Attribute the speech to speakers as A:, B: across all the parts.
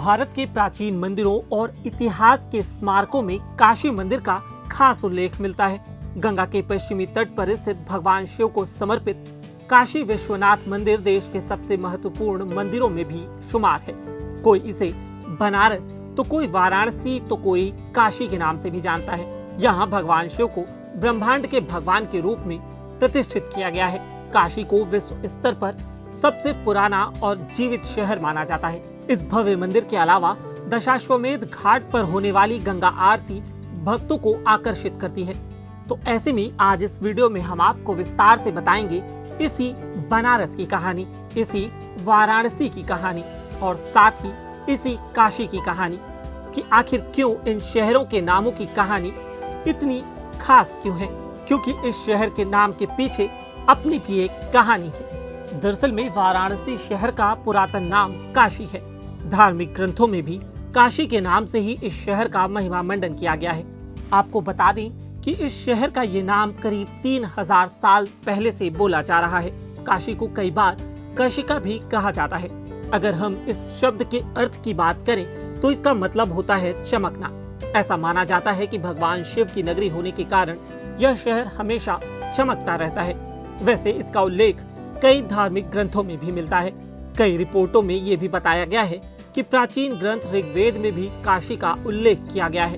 A: भारत के प्राचीन मंदिरों और इतिहास के स्मारकों में काशी मंदिर का खास उल्लेख मिलता है। गंगा के पश्चिमी तट पर स्थित भगवान शिव को समर्पित काशी विश्वनाथ मंदिर देश के सबसे महत्वपूर्ण मंदिरों में भी शुमार है। कोई इसे बनारस तो कोई वाराणसी तो कोई काशी के नाम से भी जानता है। यहाँ भगवान शिव को ब्रह्मांड के भगवान के रूप में प्रतिष्ठित किया गया है। काशी को विश्व स्तर पर सबसे पुराना और जीवित शहर माना जाता है। इस भव्य मंदिर के अलावा दशाश्वमेध घाट पर होने वाली गंगा आरती भक्तों को आकर्षित करती है। तो ऐसे में आज इस वीडियो में हम आपको विस्तार से बताएंगे इसी बनारस की कहानी, इसी वाराणसी की कहानी और साथ ही इसी काशी की कहानी कि आखिर क्यों इन शहरों के नामों की कहानी इतनी खास क्यों है, क्योंकि इस शहर के नाम के पीछे अपनी भी एक कहानी है। दरअसल में वाराणसी शहर का पुरातन नाम काशी है। धार्मिक ग्रंथों में भी काशी के नाम से ही इस शहर का महिमा मंडन किया गया है। आपको बता दें कि इस शहर का ये नाम करीब 3000 साल पहले से बोला जा रहा है। काशी को कई बार कशिका भी कहा जाता है। अगर हम इस शब्द के अर्थ की बात करें तो इसका मतलब होता है चमकना। ऐसा माना जाता है कि भगवान शिव की नगरी होने के कारण यह शहर हमेशा चमकता रहता है। वैसे इसका उल्लेख कई धार्मिक ग्रंथों में भी मिलता है। कई रिपोर्टों में ये भी बताया गया है कि प्राचीन ग्रंथ ऋग्वेद में भी काशी का उल्लेख किया गया है।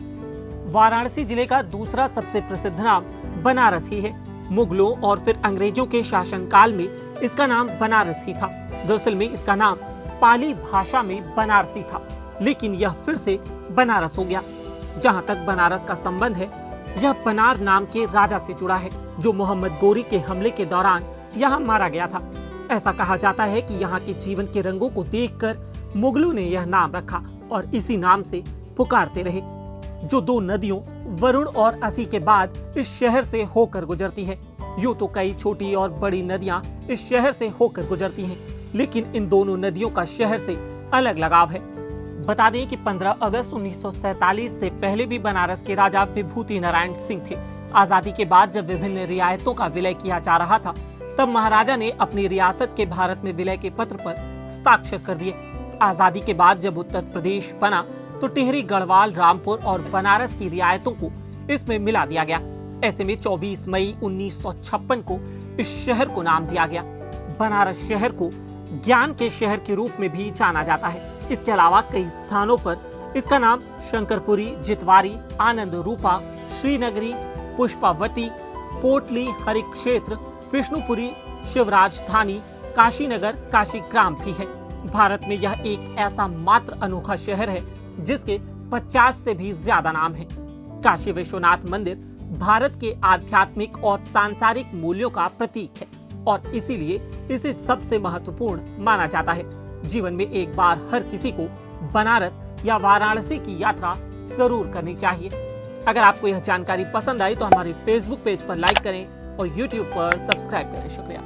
A: वाराणसी जिले का दूसरा सबसे प्रसिद्ध नाम बनारस ही है। मुगलों और फिर अंग्रेजों के शासनकाल में इसका नाम बनारस ही था। दरअसल में इसका नाम पाली भाषा में बनारसी था, लेकिन यह फिर से बनारस हो गया। जहाँ तक बनारस का संबंध है, यह बनार नाम के राजा से जुड़ा है जो मोहम्मद गोरी के हमले के दौरान यहाँ मारा गया था। ऐसा कहा जाता है कि यहाँ के जीवन के रंगों को देखकर मुगलों ने यह नाम रखा और इसी नाम से पुकारते रहे। जो दो नदियों वरुण और असी के बाद इस शहर से होकर गुजरती है। यूं तो कई छोटी और बड़ी नदियां इस शहर से होकर गुजरती हैं, लेकिन इन दोनों नदियों का शहर से अलग लगाव है। बता दें कि 15 अगस्त 1947 से पहले भी बनारस के राजा विभूति नारायण सिंह थे। आजादी के बाद जब विभिन्न रियायतों का विलय किया जा रहा था, तब महाराजा ने अपनी रियासत के भारत में विलय के पत्र पर हस्ताक्षर कर दिए। आजादी के बाद जब उत्तर प्रदेश बना तो टिहरी, गढ़वाल, रामपुर और बनारस की रियायतों को इसमें मिला दिया गया। ऐसे में 24 मई 1956 को इस शहर को नाम दिया गया। बनारस शहर को ज्ञान के शहर के रूप में भी जाना जाता है। इसके अलावा कई स्थानों पर इसका नाम शंकरपुरी, जितवारी, आनंद रूपा, श्रीनगरी, पुष्पावती, पोटली, हरिक्षेत्र, विष्णुपुरी, शिवराजधानी, काशीनगर, काशीग्राम भी है। भारत में यह एक ऐसा मात्र अनोखा शहर है जिसके 50 से भी ज्यादा नाम हैं। काशी विश्वनाथ मंदिर भारत के आध्यात्मिक और सांसारिक मूल्यों का प्रतीक है और इसीलिए इसे सबसे महत्वपूर्ण माना जाता है। जीवन में एक बार हर किसी को बनारस या वाराणसी की यात्रा जरूर करनी चाहिए। अगर आपको यह जानकारी पसंद आई तो हमारे फेसबुक पेज पर लाइक करें और यूट्यूब पर सब्सक्राइब करें। शुक्रिया।